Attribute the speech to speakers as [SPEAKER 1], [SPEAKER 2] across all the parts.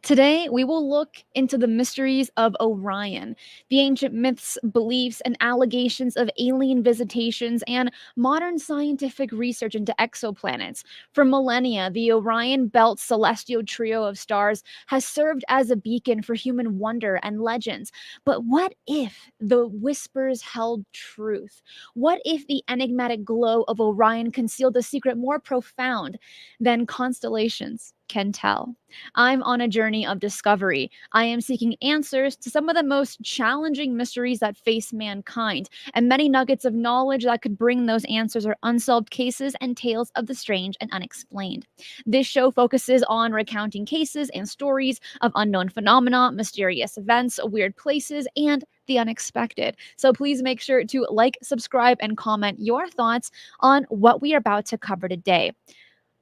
[SPEAKER 1] Today, we will look into the mysteries of Orion, the ancient myths, beliefs, and allegations of alien visitations, and modern scientific research into exoplanets. For millennia, the Orion Belt celestial trio of stars has served as a beacon for human wonder and legends. But what if the whispers held truth? What if the enigmatic glow of Orion concealed a secret more profound than constellations can tell? I'm on a journey of discovery. I am seeking answers to some of the most challenging mysteries that face mankind, and many nuggets of knowledge that could bring those answers are unsolved cases and tales of the strange and unexplained. This show focuses on recounting cases and stories of unknown phenomena, mysterious events, weird places, and the unexpected. So please make sure to like, subscribe, and comment your thoughts on what we are about to cover today.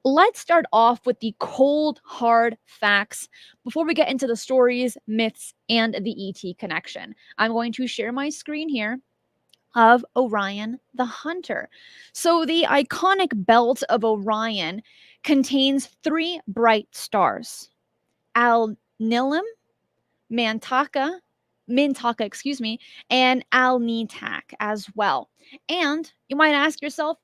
[SPEAKER 1] Let's start off with the cold, hard facts before we get into the stories, myths, and the ET connection. I'm going to share my screen here of Orion the Hunter. So, the iconic Belt of Orion contains three bright stars: Alnilam, Mintaka, and Alnitak as well. And you might ask yourself,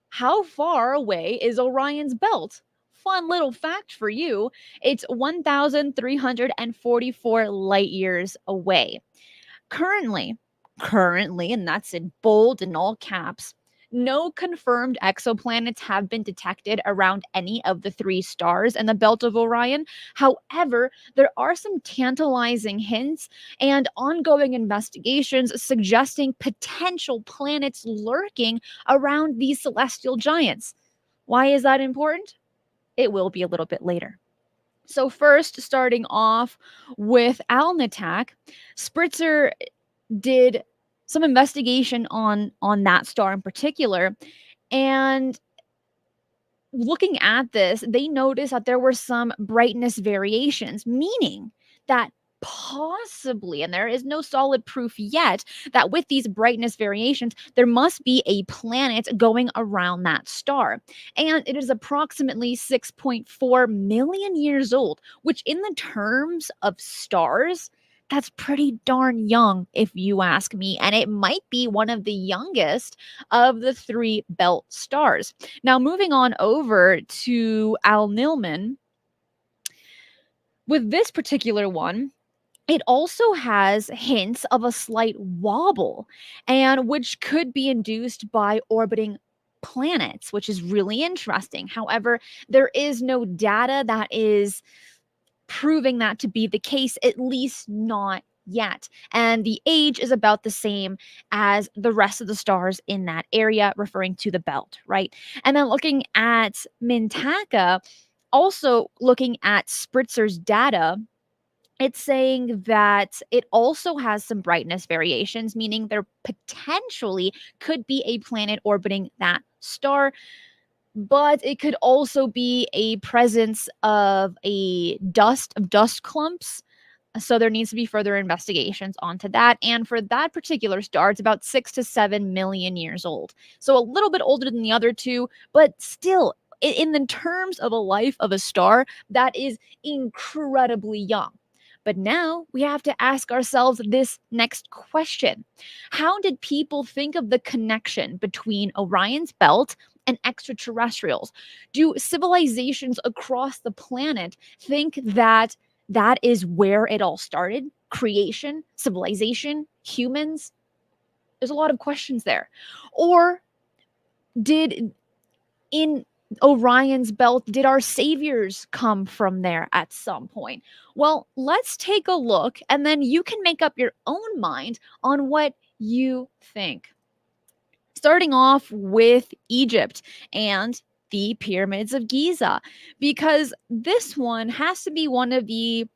[SPEAKER 1] how far away is Orion's belt? Fun little fact for you, it's 1,344 light years away. Currently, and that's in bold and all caps, no confirmed exoplanets have been detected around any of the three stars in the Belt of Orion. However, there are some tantalizing hints and ongoing investigations suggesting potential planets lurking around these celestial giants. Why is that important? It will be a little bit later. So, first, starting off with Alnitak, Spritzer did some investigation on that star in particular, and looking at this, they noticed that there were some brightness variations, meaning that possibly, and there is no solid proof yet, that with these brightness variations, there must be a planet going around that star. And it is approximately 6.4 million years old, which, in the terms of stars, that's pretty darn young, if you ask me. And it might be one of the youngest of the three belt stars. Now, moving on over to Alnilam, with this particular one, it also has hints of a slight wobble, and which could be induced by orbiting planets, which is really interesting. However, there is no data that is proving that to be the case, at least not yet. And the age is about the same as the rest of the stars in that area, referring to the belt, right? And then looking at Mintaka, also looking at Spritzer's data, it's saying that it also has some brightness variations, meaning there potentially could be a planet orbiting that star, but it could also be a presence of dust clumps. So there needs to be further investigations onto that. And for that particular star, it's about 6 to 7 million years old. So a little bit older than the other two, but still, in the terms of a life of a star, that is incredibly young. But now we have to ask ourselves this next question: how did people think of the connection between Orion's belt and extraterrestrials? Do civilizations across the planet think that that is where it all started? Creation, civilization, humans? There's a lot of questions there. Or did in Orion's belt, did our saviors come from there at some point? Well, let's take a look, and then you can make up your own mind on what you think. Starting off with Egypt and the pyramids of Giza, because this one has to be one of the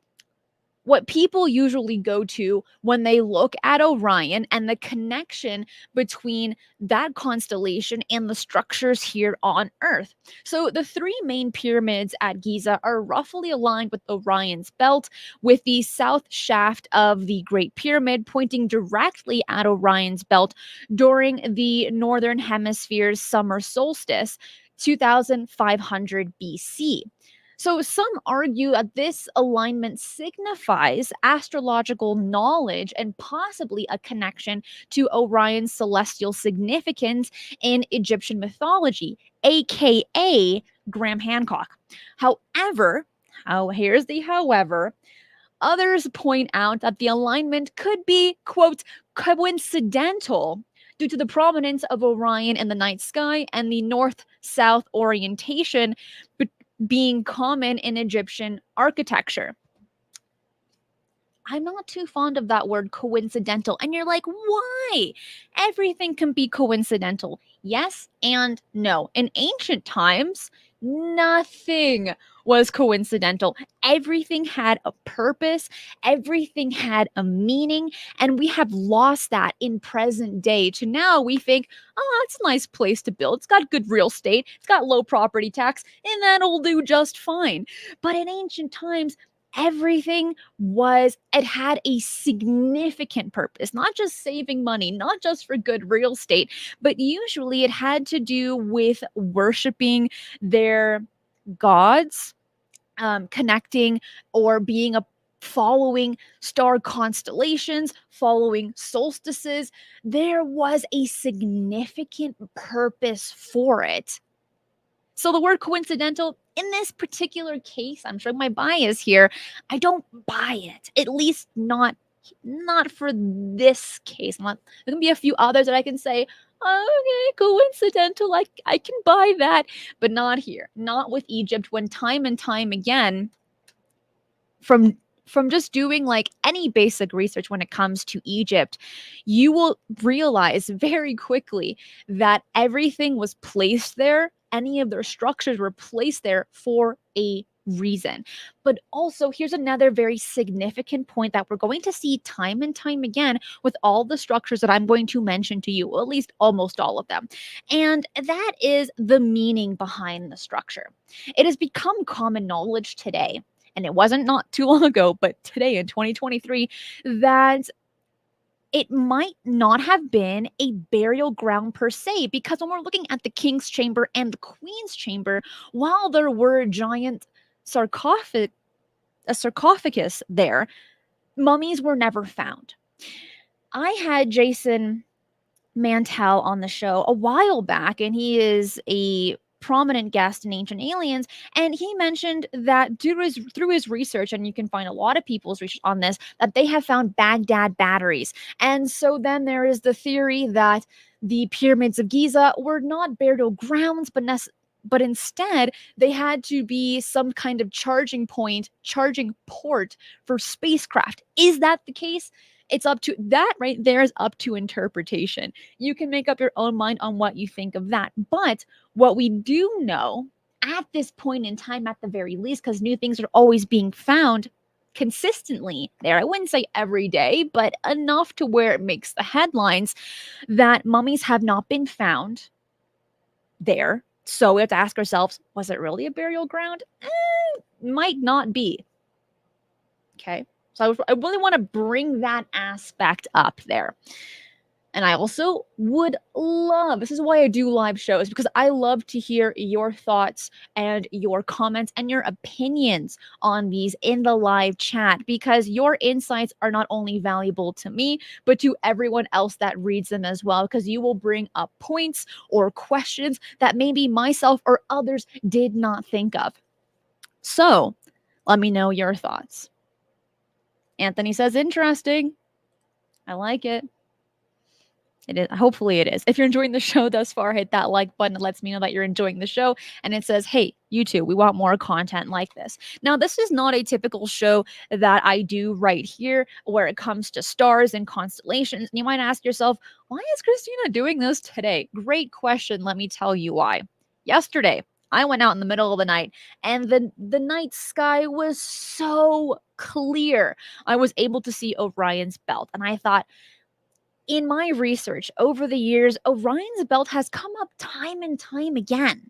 [SPEAKER 1] what people usually go to when they look at Orion and the connection between that constellation and the structures here on Earth. So, the three main pyramids at Giza are roughly aligned with Orion's belt, with the south shaft of the Great Pyramid pointing directly at Orion's belt during the Northern Hemisphere's summer solstice, 2500 BC. So some argue that this alignment signifies astrological knowledge and possibly a connection to Orion's celestial significance in Egyptian mythology, aka Graham Hancock. However, here's the however, others point out that the alignment could be, quote, coincidental due to the prominence of Orion in the night sky and the north south orientation being common in Egyptian architecture. I'm not too fond of that word coincidental. And you're like, why? Everything can be coincidental. Yes and no. In ancient times, nothing was coincidental. Everything had a purpose, everything had a meaning, and we have lost that in present day to now we think, oh, that's a nice place to build. It's got good real estate, it's got low property tax, and that'll do just fine. But in ancient times, everything it had a significant purpose, not just saving money, not just for good real estate, but usually it had to do with worshiping their gods, connecting or being a following star constellations, following solstices. There was a significant purpose for it. So the word coincidental in this particular case, I'm showing my bias here, I don't buy it. At least not for this case. There can be a few others that I can say, okay, coincidental, I can buy that, but not here. Not with Egypt, when time and time again, from just doing like any basic research when it comes to Egypt, you will realize very quickly that everything was placed there. Any of their structures were placed there for a reason. But also, here's another very significant point that we're going to see time and time again with all the structures that I'm going to mention to you, or at least almost all of them. And that is the meaning behind the structure. It has become common knowledge today, and it wasn't not too long ago, but today in 2023, that it might not have been a burial ground per se, because when we're looking at the king's chamber and the queen's chamber, while there were giant a sarcophagus there, mummies were never found. I had Jason Mantell on the show a while back, and he is a prominent guest in Ancient Aliens, and he mentioned that through his research, and you can find a lot of people's research on this, that they have found Baghdad batteries. And so then there is the theory that the pyramids of Giza were not burial grounds, but instead they had to be some kind of charging port for spacecraft. Is that the case? It's up to that right there is up to interpretation. You can make up your own mind on what you think of that. But what we do know at this point in time, at the very least, because new things are always being found consistently there, I wouldn't say every day, but enough to where it makes the headlines, that mummies have not been found there. So we have to ask ourselves, was it really a burial ground? Might not be. Okay. So I really want to bring that aspect up there. And I also would love, this is why I do live shows, because I love to hear your thoughts and your comments and your opinions on these in the live chat, because your insights are not only valuable to me, but to everyone else that reads them as well, because you will bring up points or questions that maybe myself or others did not think of. So let me know your thoughts. Anthony says, interesting. I like it. It is. Hopefully it is. If you're enjoying the show thus far, hit that like button. It lets me know that you're enjoying the show. And it says, hey, you too, we want more content like this. Now, this is not a typical show that I do right here where it comes to stars and constellations. And you might ask yourself, why is Cristina doing this today? Great question. Let me tell you why. Yesterday, I went out in the middle of the night, and the night sky was so clear. I was able to see Orion's belt, and I thought, in my research over the years, Orion's belt has come up time and time again.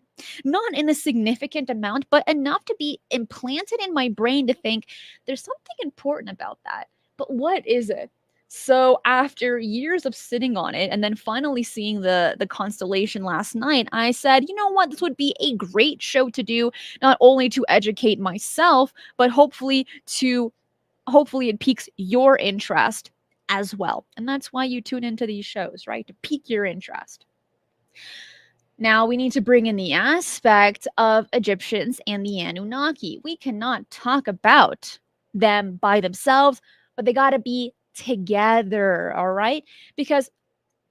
[SPEAKER 1] Not in a significant amount, but enough to be implanted in my brain to think there's something important about that. But what is it? So after years of sitting on it and then finally seeing the constellation last night, I said, you know what, this would be a great show to do, not only to educate myself, but hopefully it piques your interest as well. And that's why you tune into these shows, right? To pique your interest. Now we need to bring in the aspect of Egyptians and the Anunnaki. We cannot talk about them by themselves, but they got to be together, all right? Because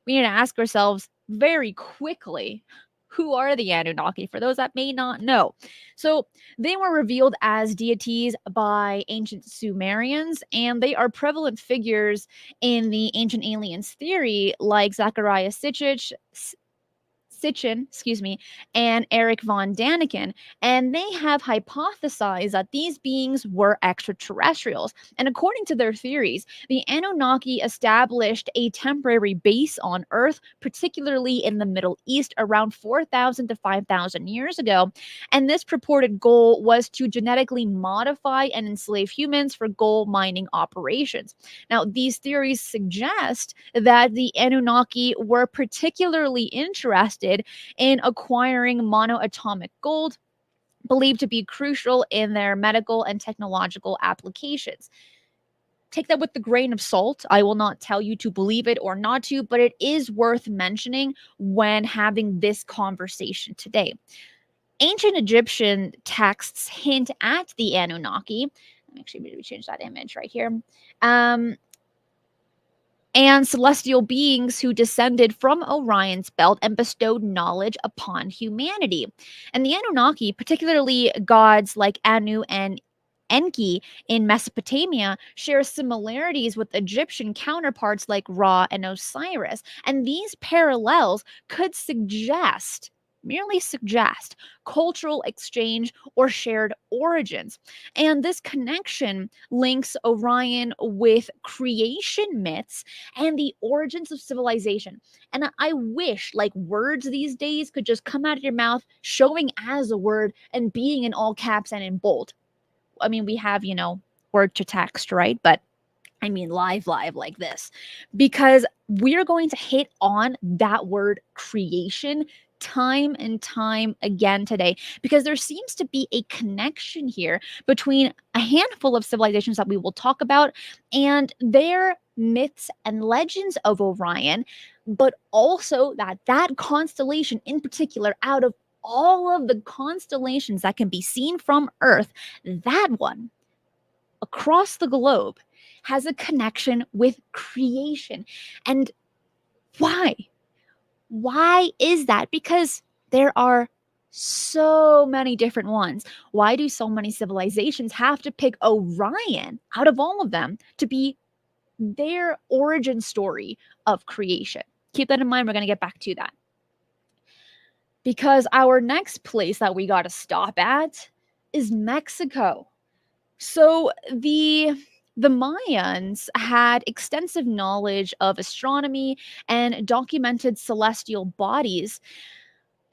[SPEAKER 1] we need to ask ourselves very quickly, who are the Anunnaki for those that may not know? So, they were revealed as deities by ancient Sumerians, and they are prevalent figures in the ancient aliens theory, like Zachariah Sitchin, and Eric von Daniken, and they have hypothesized that these beings were extraterrestrials. And according to their theories, the Anunnaki established a temporary base on Earth, particularly in the Middle East, around 4,000 to 5,000 years ago. And this purported goal was to genetically modify and enslave humans for gold mining operations. Now, these theories suggest that the Anunnaki were particularly interested in acquiring monoatomic gold, believed to be crucial in their medical and technological applications. Take that with a grain of salt. I will not tell you to believe it or not to, but it is worth mentioning when having this conversation today. Ancient Egyptian texts hint at the Anunnaki. Actually, maybe change that image right here. And celestial beings who descended from Orion's belt and bestowed knowledge upon humanity. And the Anunnaki, particularly gods like Anu and Enki in Mesopotamia, share similarities with Egyptian counterparts like Ra and Osiris. And these parallels could merely suggest, cultural exchange or shared origins. And this connection links Orion with creation myths and the origins of civilization. And I wish, like, words these days could just come out of your mouth, showing as a word and being in all caps and in bold. I mean, we have, word to text, right? But I mean, live like this, because we're going to hit on that word creation time and time again today, because there seems to be a connection here between a handful of civilizations that we will talk about and their myths and legends of Orion, but also that constellation in particular, out of all of the constellations that can be seen from Earth, that one across the globe has a connection with creation. And why? Why is that? Because there are so many different ones. Why do so many civilizations have to pick Orion out of all of them to be their origin story of creation? Keep that in mind. We're going to get back to that. Because our next place that we got to stop at is Mexico. So the Mayans had extensive knowledge of astronomy and documented celestial bodies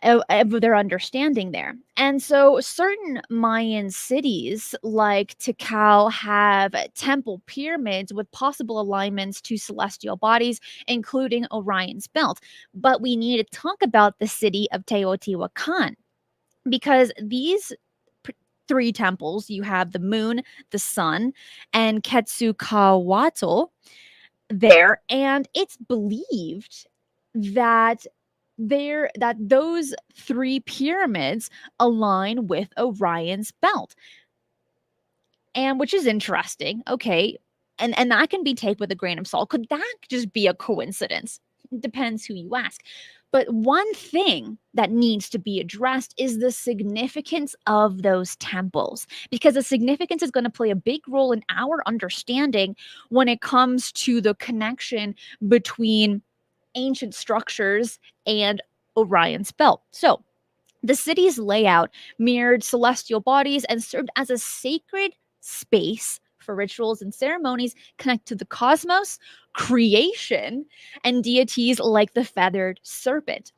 [SPEAKER 1] of their understanding there. And so certain Mayan cities like Tikal have temple pyramids with possible alignments to celestial bodies, including Orion's belt. But we need to talk about the city of Teotihuacan, because these three temples, you have the moon, the sun, and Quetzalcoatl there, and it's believed that those three pyramids align with Orion's belt. And which is interesting. Okay. And that can be taken with a grain of salt. Could that just be a coincidence? It depends who you ask. But one thing that needs to be addressed is the significance of those temples, because the significance is going to play a big role in our understanding when it comes to the connection between ancient structures and Orion's belt. So, the city's layout mirrored celestial bodies and served as a sacred space for rituals and ceremonies connected to the cosmos, creation, and deities like the feathered serpent.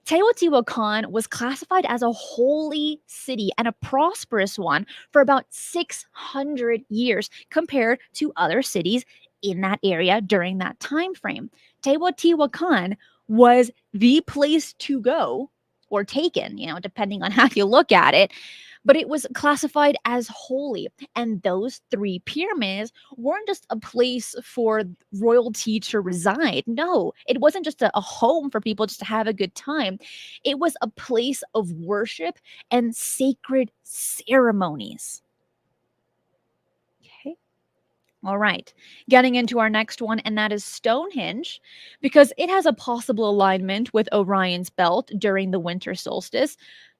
[SPEAKER 1] Teotihuacan was classified as a holy city and a prosperous one for about 600 years compared to other cities in that area during that time frame. Teotihuacan was the place to go, or taken, depending on how you look at it, but it was classified as holy. And those three pyramids weren't just a place for royalty to reside. No, it wasn't just a home for people just to have a good time. It was a place of worship and sacred ceremonies. Okay. All right, getting into our next one, and that is Stonehenge, because it has a possible alignment with Orion's belt during the winter solstice.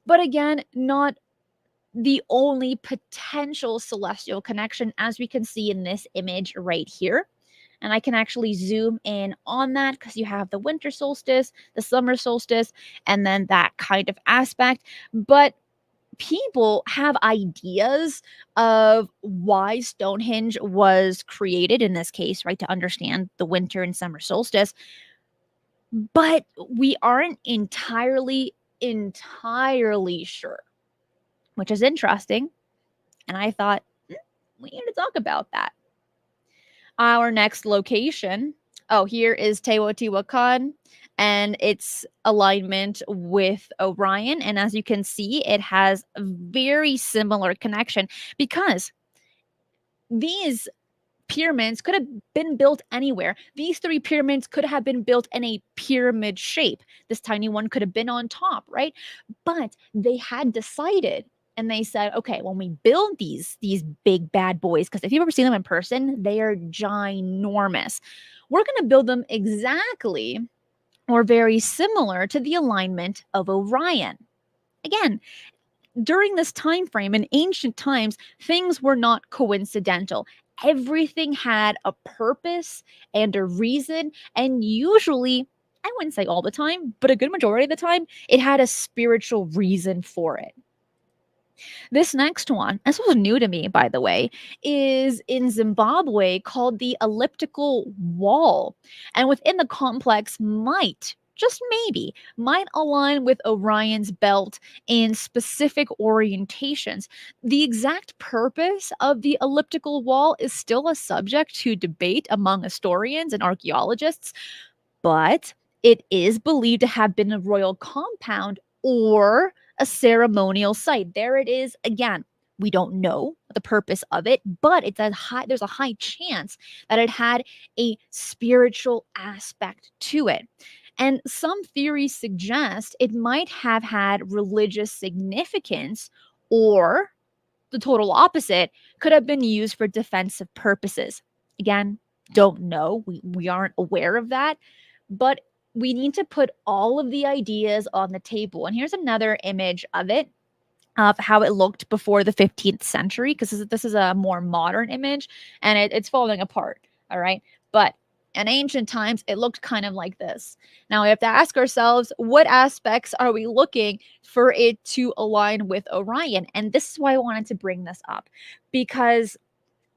[SPEAKER 1] But again, not the only potential celestial connection, as we can see in this image right here. And I can actually zoom in on that because you have the winter solstice, the summer solstice, and then that kind of aspect. But people have ideas of why Stonehenge was created in this case, right? To understand the winter and summer solstice. But we aren't entirely sure, which is interesting. And I thought, we need to talk about that. Our next location, here is Teotihuacan and its alignment with Orion. And as you can see, it has a very similar connection because these pyramids could have been built anywhere. These three pyramids could have been built in a pyramid shape. This tiny one could have been on top, right? But they had decided, and they said, okay, when we build these big bad boys, because if you've ever seen them in person, they are ginormous. We're going to build them exactly or very similar to the alignment of Orion. Again, during this time frame in ancient times, things were not coincidental. Everything had a purpose and a reason, and usually, I wouldn't say all the time, but a good majority of the time, it had a spiritual reason for it. This next one, this was new to me, by the way, is in Zimbabwe, called the elliptical wall. And within the complex just maybe, might align with Orion's belt in specific orientations. The exact purpose of the elliptical wall is still a subject to debate among historians and archaeologists, but it is believed to have been a royal compound or a ceremonial site. There it is again. We don't know the purpose of it, but there's a high chance that it had a spiritual aspect to it. And some theories suggest it might have had religious significance, or the total opposite, could have been used for defensive purposes. Again, don't know. We aren't aware of that, but we need to put all of the ideas on the table. And here's another image of it, of how it looked before the 15th century, because this is a more modern image and it's falling apart. All right. But in ancient times, it looked kind of like this. Now we have to ask ourselves, what aspects are we looking for it to align with Orion? And this is why I wanted to bring this up, because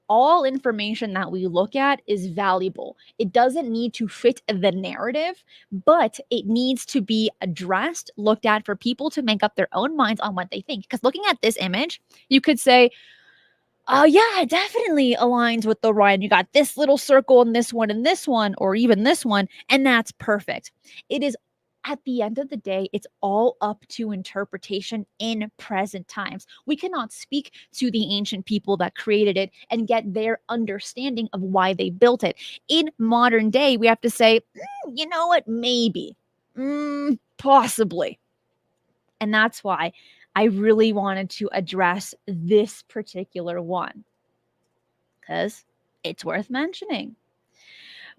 [SPEAKER 1] all information that we look at is valuable. It doesn't need to fit the narrative, but it needs to be addressed, looked at for people to make up their own minds on what they think. Because looking at this image, you could say, oh, yeah, it definitely aligns with the Orion. You got this little circle and this one, or even this one, and that's perfect. It is, at the end of the day, it's all up to interpretation in present times. We cannot speak to the ancient people that created it and get their understanding of why they built it. In modern day, we have to say, you know what, maybe, possibly. And that's why I really wanted to address this particular one, because it's worth mentioning.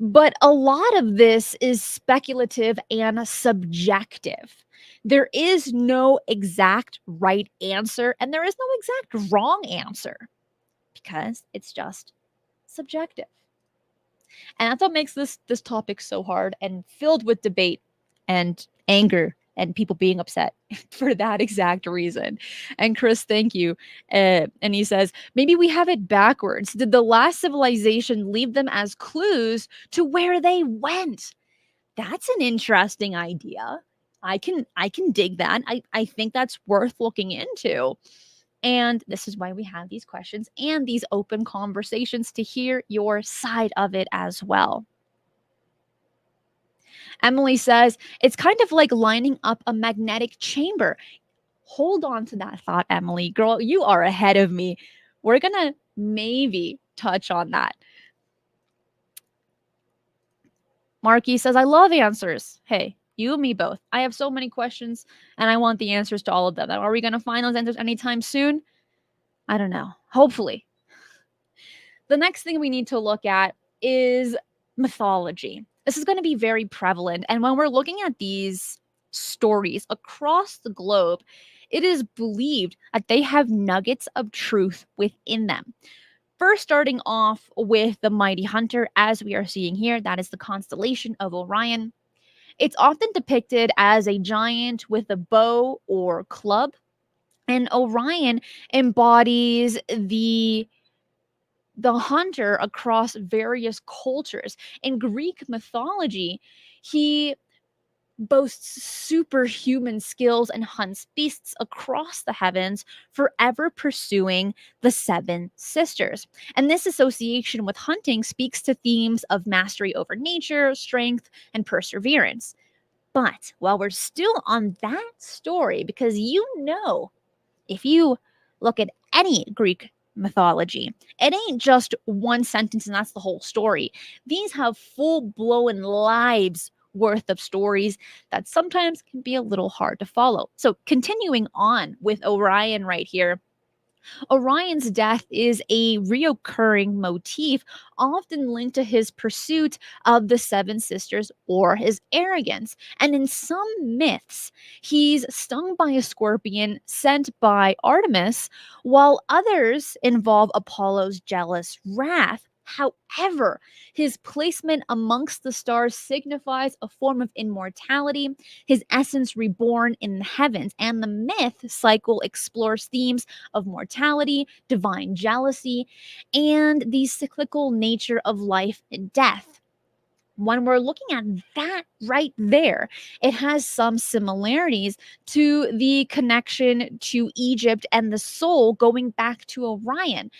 [SPEAKER 1] But a lot of this is speculative and subjective. There is no exact right answer, and there is no exact wrong answer, because it's just subjective. And that's what makes this topic so hard and filled with debate and anger and people being upset for that exact reason. And Chris, thank you. And he says, maybe we have it backwards. Did the last civilization leave them as clues to where they went? That's an interesting idea. I can dig that. I think that's worth looking into. And this is why we have these questions and these open conversations to hear your side of it as well. Emily says, it's kind of like lining up a magnetic chamber. Hold on to that thought, Emily. Girl, you are ahead of me. We're going to maybe touch on that. Marky says, I love answers. Hey, you and me both. I have so many questions and I want the answers to all of them. Are we going to find those answers anytime soon? I don't know. Hopefully. The next thing we need to look at is mythology. This is going to be very prevalent. And when we're looking at these stories across the globe, it is believed that they have nuggets of truth within them. First, starting off with the mighty hunter, as we are seeing here, that is the constellation of Orion. It's often depicted as a giant with a bow or club, and Orion embodies the hunter across various cultures. In Greek mythology, he boasts superhuman skills and hunts beasts across the heavens, forever pursuing the seven sisters. And this association with hunting speaks to themes of mastery over nature, strength, and perseverance. But while we're still on that story, because if you look at any Greek mythology, it ain't just one sentence and that's the whole story. These have full-blown lives worth of stories that sometimes can be a little hard to follow. So continuing on with Orion right here, Orion's death is a reoccurring motif, often linked to his pursuit of the seven sisters or his arrogance. And in some myths, he's stung by a scorpion sent by Artemis, while others involve Apollo's jealous wrath. However, his placement amongst the stars signifies a form of immortality, his essence reborn in the heavens, and the myth cycle explores themes of mortality, divine jealousy, and the cyclical nature of life and death. When we're looking at that right there, it has some similarities to the connection to Egypt and the soul going back to Orion.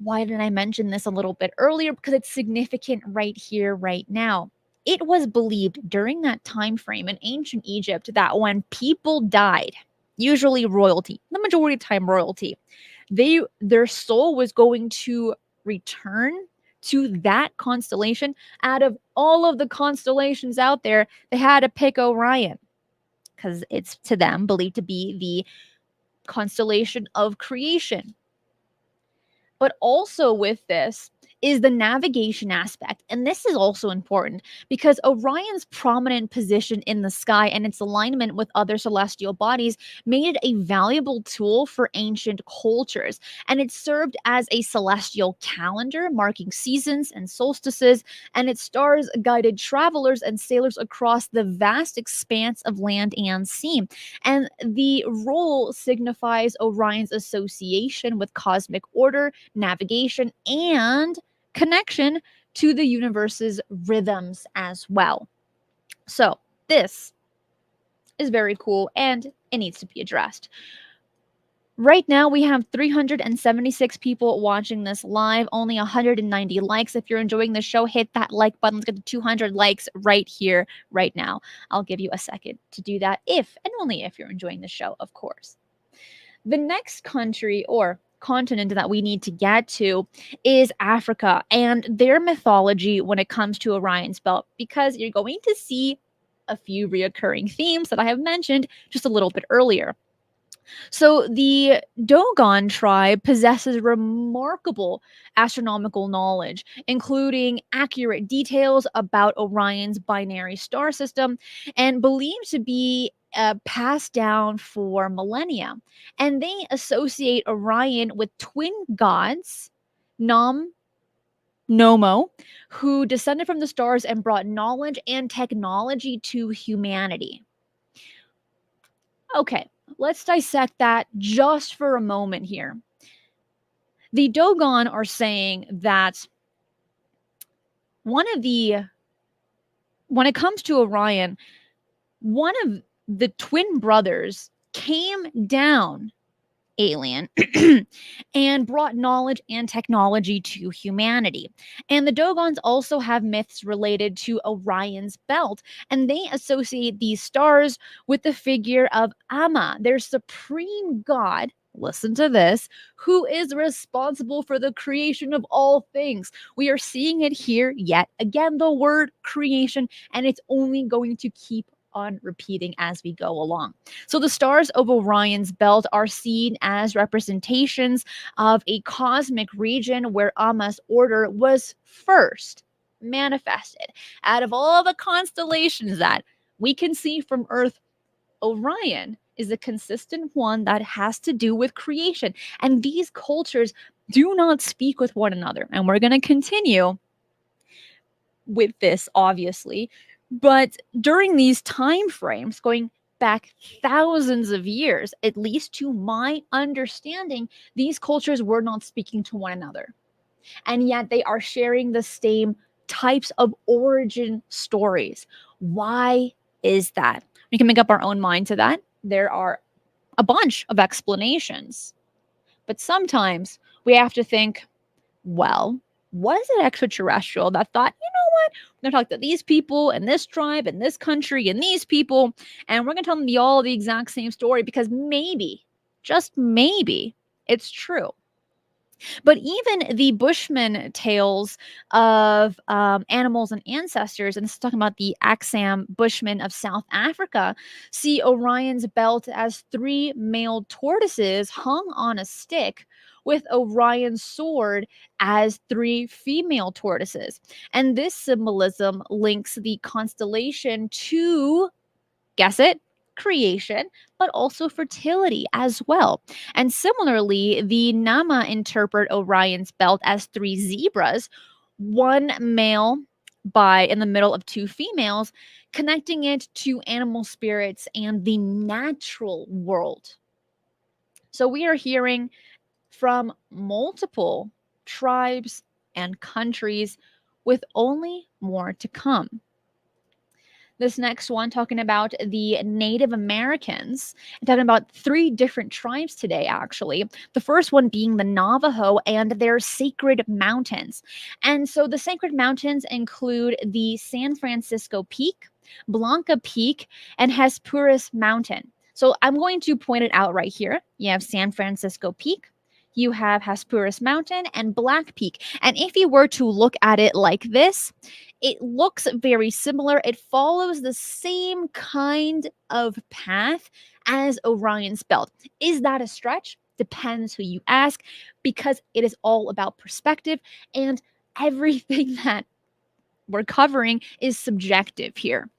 [SPEAKER 1] Why didn't I mention this a little bit earlier? Because it's significant right here, right now. It was believed during that time frame in ancient Egypt that when people died, usually royalty, the majority of the time royalty, their soul was going to return to that constellation. Out of all of the constellations out there, they had to pick Orion because it's to them believed to be the constellation of creation. But also with this is the navigation aspect. And this is also important because Orion's prominent position in the sky and its alignment with other celestial bodies made it a valuable tool for ancient cultures. And it served as a celestial calendar marking seasons and solstices, and its stars guided travelers and sailors across the vast expanse of land and sea. And the role signifies Orion's association with cosmic order, navigation, and connection to the universe's rhythms as well. So this is very cool and it needs to be addressed. Right now, we have 376 people watching this live, only 190 likes. If you're enjoying the show, hit that like button. Let's get to 200 likes right here, right now. I'll give you a second to do that if and only if you're enjoying the show, of course. The next country or continent that we need to get to is Africa and their mythology when it comes to Orion's belt, because you're going to see a few reoccurring themes that I have mentioned just a little bit earlier. So the Dogon tribe possesses remarkable astronomical knowledge, including accurate details about Orion's binary star system and believed to be passed down for millennia. And they associate Orion with twin gods, Nomo, who descended from the stars and brought knowledge and technology to humanity. Okay, let's dissect that just for a moment here. The Dogon are saying that when it comes to Orion, one of the twin brothers came down alien and brought knowledge and technology to humanity. And the Dogons also have myths related to Orion's belt, and they associate these stars with the figure of Amma, their supreme god. Listen to this, who is responsible for the creation of all things. We are seeing it here yet again, the word creation, and it's only going to keep on repeating as we go along. So the stars of Orion's belt are seen as representations of a cosmic region where Amma's order was first manifested. Out of all the constellations that we can see from Earth, Orion is a consistent one that has to do with creation. And these cultures do not speak with one another. And we're going to continue with this, obviously. But during these time frames, going back thousands of years, at least to my understanding, these cultures were not speaking to one another. And yet they are sharing the same types of origin stories. Why is that? We can make up our own mind to that. There are a bunch of explanations. But sometimes we have to think, well, was it extraterrestrial that thought, you know what? We're going to talk to these people and this tribe and this country and these people, and we're going to tell them all the exact same story because maybe, just maybe, it's true. But even the Bushman tales of animals and ancestors, and this is talking about the Axam Bushmen of South Africa, see Orion's belt as 3 male tortoises hung on a stick, with Orion's sword as 3 female tortoises. And this symbolism links the constellation to, guess it, creation, but also fertility as well. And similarly, the Nama interpret Orion's belt as 3 zebras, 1 male by in the middle of 2 females, connecting it to animal spirits and the natural world. So we are hearing from multiple tribes and countries, with only more to come. This next one, talking about the Native Americans, and talking about 3 different tribes today, actually. The first one being the Navajo and their sacred mountains. And so the sacred mountains include the San Francisco Peak, Blanca Peak, and Hesperus Mountain. So I'm going to point it out right here. You have San Francisco Peak, you have Hesperus Mountain, and Black Peak. And if you were to look at it like this, it looks very similar. It follows the same kind of path as Orion's belt. Is that a stretch? Depends who you ask, because it is all about perspective, and everything that we're covering is subjective here.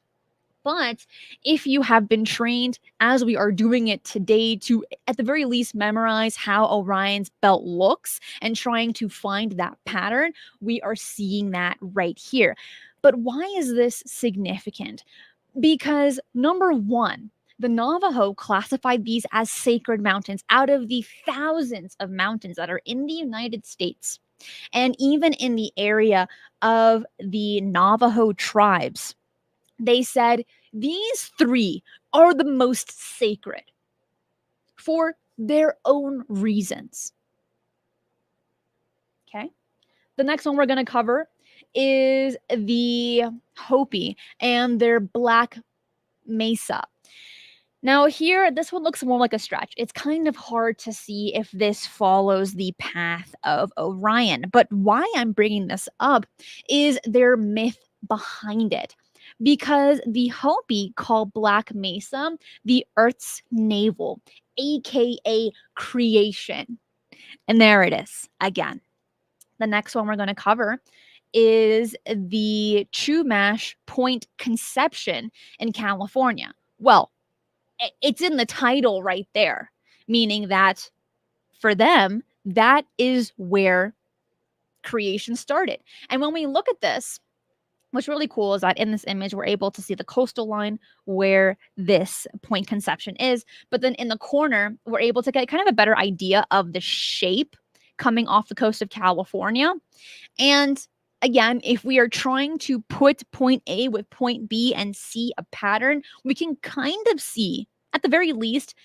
[SPEAKER 1] But if you have been trained, as we are doing it today, to at the very least memorize how Orion's belt looks and trying to find that pattern, we are seeing that right here. But why is this significant? Because number one, the Navajo classified these as sacred mountains out of the thousands of mountains that are in the United States. And even in the area of the Navajo tribes, they said these 3 are the most sacred for their own reasons. Okay. The next one we're going to cover is the Hopi and their Black Mesa. Now here, this one looks more like a stretch. It's kind of hard to see if this follows the path of Orion. But why I'm bringing this up is their myth behind it. Because the Hopi call Black Mesa the Earth's navel, aka creation. And there it is again. The next one we're going to cover is the Chumash Point Conception in California. Well, it's in the title right there, meaning that for them, that is where creation started. And when we look at this, what's really cool is that in this image, we're able to see the coastal line where this point conception is. But then in the corner, we're able to get kind of a better idea of the shape coming off the coast of California. And again, if we are trying to put point A with point B and see a pattern, we can kind of see, at the very least,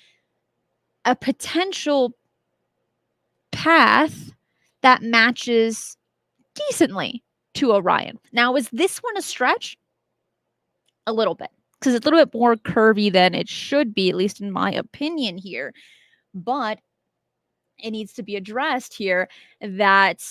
[SPEAKER 1] a potential path that matches decently to Orion. Now, is this one a stretch? A little bit, because it's a little bit more curvy than it should be, at least in my opinion here. But it needs to be addressed here that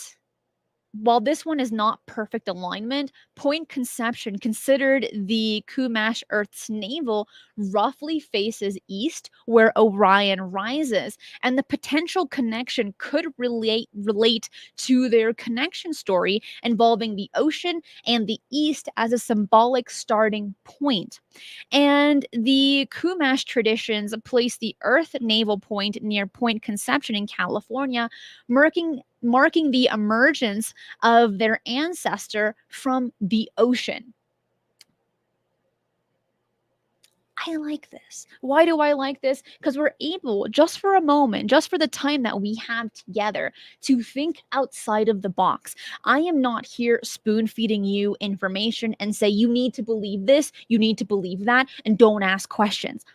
[SPEAKER 1] while this one is not perfect alignment, point conception considered the Kumash Earth's navel roughly faces east where Orion rises, and the potential connection could relate to their connection story involving the ocean and the east as a symbolic starting point. And the Kumash traditions place the Earth navel point near Point Conception in California, marking the emergence of their ancestor from the ocean. I like this. Why do I like this? Because we're able, just for a moment, just for the time that we have together, to think outside of the box. I am not here spoon feeding you information and say, you need to believe this, you need to believe that, and don't ask questions.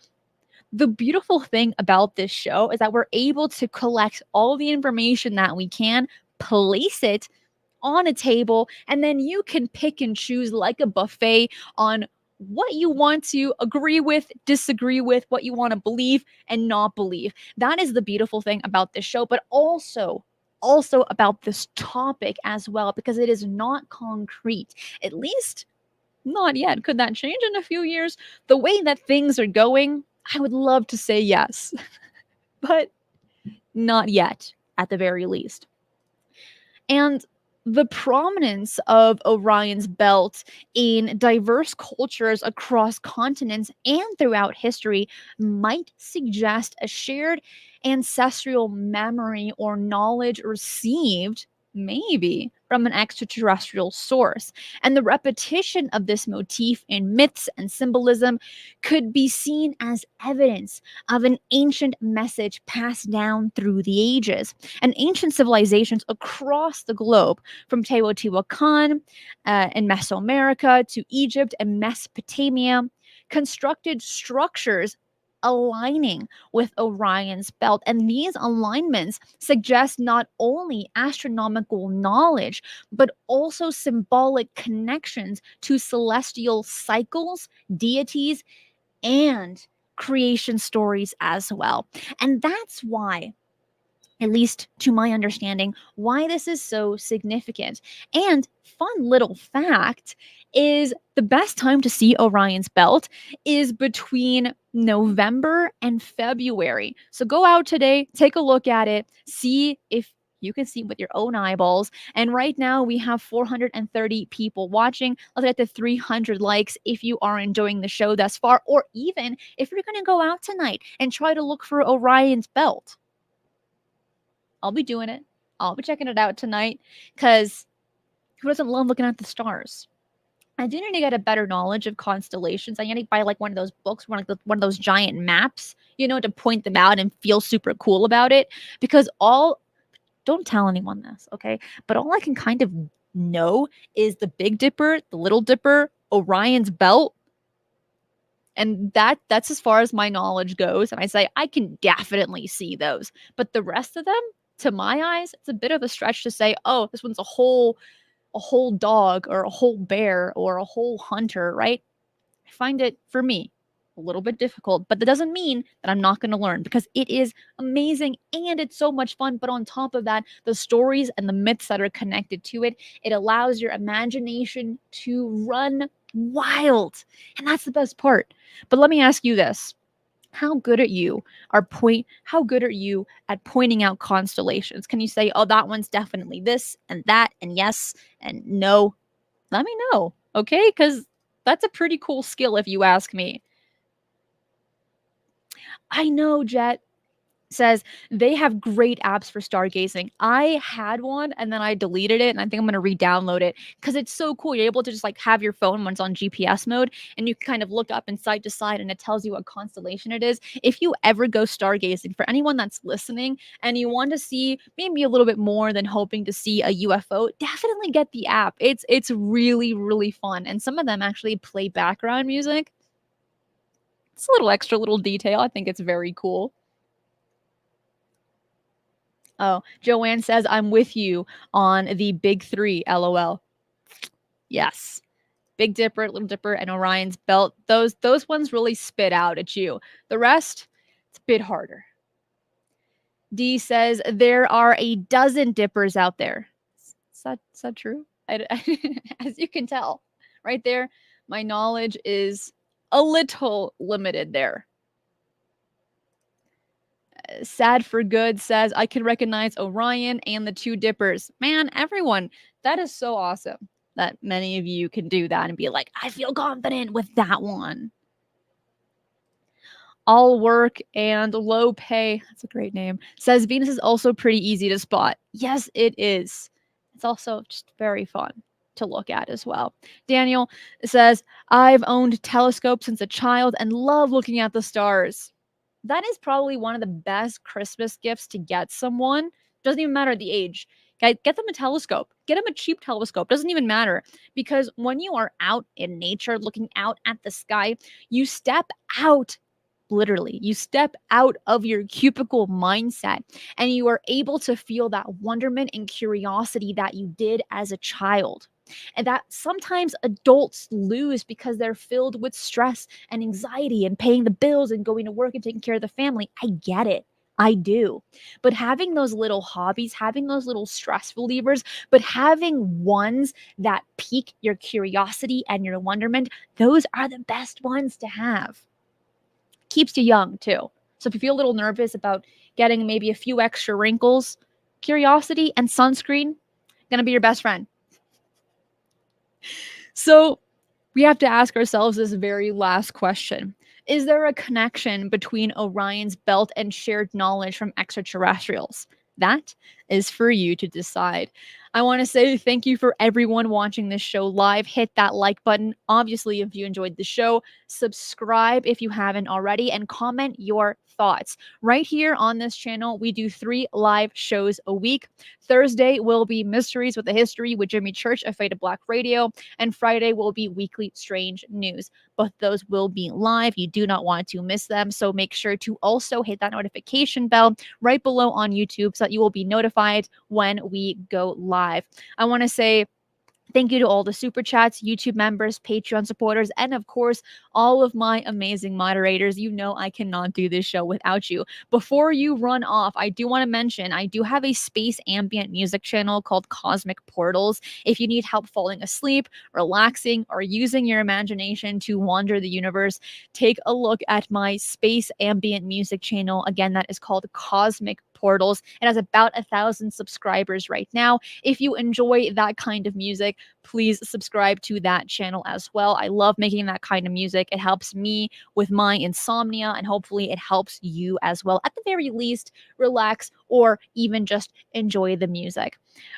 [SPEAKER 1] The beautiful thing about this show is that we're able to collect all the information that we can, place it on a table, and then you can pick and choose like a buffet on what you want to agree with, disagree with, what you want to believe and not believe. That is the beautiful thing about this show, but also about this topic as well, because it is not concrete, at least not yet. Could that change in a few years? The way that things are going, I would love to say yes, but not yet, at the very least. And the prominence of Orion's belt in diverse cultures across continents and throughout history might suggest a shared ancestral memory or knowledge received, maybe, from an extraterrestrial source. And the repetition of this motif in myths and symbolism could be seen as evidence of an ancient message passed down through the ages. And ancient civilizations across the globe, from Teotihuacan in Mesoamerica to Egypt and Mesopotamia, constructed structures aligning with Orion's belt. And these alignments suggest not only astronomical knowledge, but also symbolic connections to celestial cycles, deities, and creation stories as well. And that's why, at least to my understanding, why this is so significant. And fun little fact is the best time to see Orion's belt is between November and February. So go out today, take a look at it, see if you can see with your own eyeballs. And right now we have 430 people watching. Let's get to 300 likes if you are enjoying the show thus far, or even if you're going to go out tonight and try to look for Orion's belt. I'll be doing it. I'll be checking it out tonight, because who doesn't love looking at the stars? I do need to get a better knowledge of constellations. I need to buy like one of those books, one of those giant maps, to point them out and feel super cool about it. Because don't tell anyone this, okay? But all I can kind of know is the Big Dipper, the Little Dipper, Orion's belt. And that's as far as my knowledge goes. And I say I can definitely see those. But the rest of them, to my eyes, it's a bit of a stretch to say, oh, this one's a whole dog or a whole bear or a whole hunter, right? I find it, for me, a little bit difficult, but that doesn't mean that I'm not going to learn, because it is amazing and it's so much fun. But on top of that, the stories and the myths that are connected to it, it allows your imagination to run wild. And that's the best part. But let me ask you this. How good are you at pointing out constellations? Can you say, oh, that one's definitely this and that and yes and no? Let me know, okay? Because that's a pretty cool skill if you ask me. I know, Jet says they have great apps for stargazing. I had one and then I deleted it, and I think I'm going to re-download it because it's so cool. You're able to just like have your phone when it's on GPS mode, and you can kind of look up and side to side, and it tells you what constellation it is. If you ever go stargazing, for anyone that's listening and you want to see maybe a little bit more than hoping to see a UFO, definitely get the app. It's really, really fun. And some of them actually play background music. It's a little extra little detail. I think it's very cool. Oh, Joanne says, I'm with you on the big three, LOL. Yes. Big Dipper, Little Dipper, and Orion's Belt. Those ones really spit out at you. The rest, it's a bit harder. D says, there are a dozen dippers out there. Is that true? As you can tell, right there, my knowledge is a little limited there. Sad for Good says, I can recognize Orion and the two dippers. Man, everyone, that is so awesome that many of you can do that and be like, I feel confident with that one. All Work and Low Pay, that's a great name, says Venus is also pretty easy to spot. Yes, it is. It's also just very fun to look at as well. Daniel says, I've owned telescopes since a child and love looking at the stars. That is probably one of the best Christmas gifts to get someone. Doesn't even matter the age. Get them a telescope. Get them a cheap telescope. Doesn't even matter. Because when you are out in nature looking out at the sky, you step out. Literally, you step out of your cubicle mindset and you are able to feel that wonderment and curiosity that you did as a child. And that sometimes adults lose because they're filled with stress and anxiety and paying the bills and going to work and taking care of the family. I get it. I do. But having those little hobbies, having those little stress relievers, but having ones that pique your curiosity and your wonderment, those are the best ones to have. Keeps you young too. So if you feel a little nervous about getting maybe a few extra wrinkles, curiosity and sunscreen gonna be your best friend. So we have to ask ourselves this very last question. Is there a connection between Orion's belt and shared knowledge from extraterrestrials? That is for you to decide. I want to say thank you for everyone watching this show live. Hit that like button, obviously, if you enjoyed the show. Subscribe if you haven't already, and comment your thoughts. Right here on this channel, we do 3 live shows a week. Thursday will be Mysteries with a History with Jimmy Church of Faded Black Radio, and Friday will be Weekly Strange News. Both those will be live. You do not want to miss them, so make sure to also hit that notification bell right below on YouTube so that you will be notified when we go live. I want to say thank you to all the super chats, YouTube members, Patreon supporters, and of course, all of my amazing moderators. You know I cannot do this show without you. Before you run off, I do want to mention I do have a space ambient music channel called Cosmic Portals. If you need help falling asleep, relaxing, or using your imagination to wander the universe, take a look at my space ambient music channel. Again, that is called Cosmic Portals. It has about 1,000 subscribers right now. If you enjoy that kind of music, please subscribe to that channel as well. I love making that kind of music. It helps me with my insomnia, and hopefully it helps you as well. At the very least, relax or even just enjoy the music.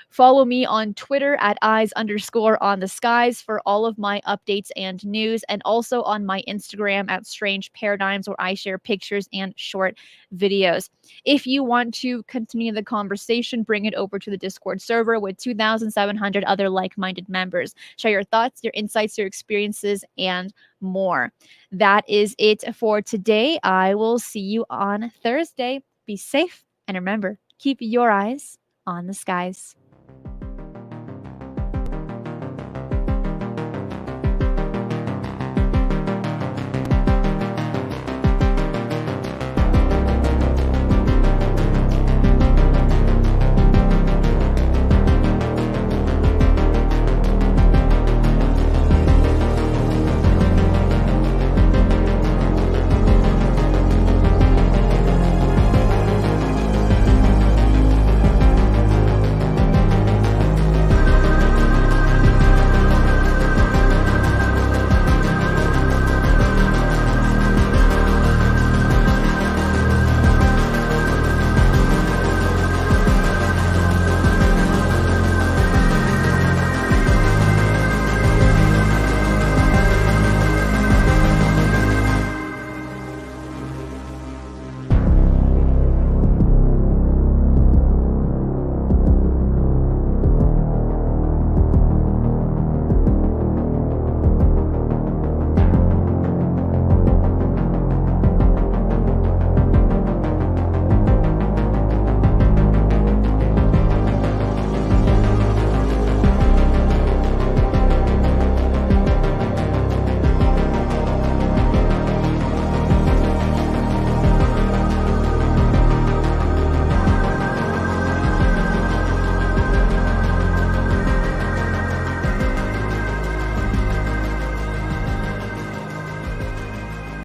[SPEAKER 1] Follow me on Twitter at eyes_on_the_skies for all of my updates and news, and also on my Instagram at Strange Paradigms, where I share pictures and short videos. If you want to continue the conversation, bring it over to the Discord server with 2,700 other like-minded members. Share your thoughts, your insights, your experiences, and more. That is it for today. I will see you on Thursday. Be safe, and remember, keep your eyes on the skies.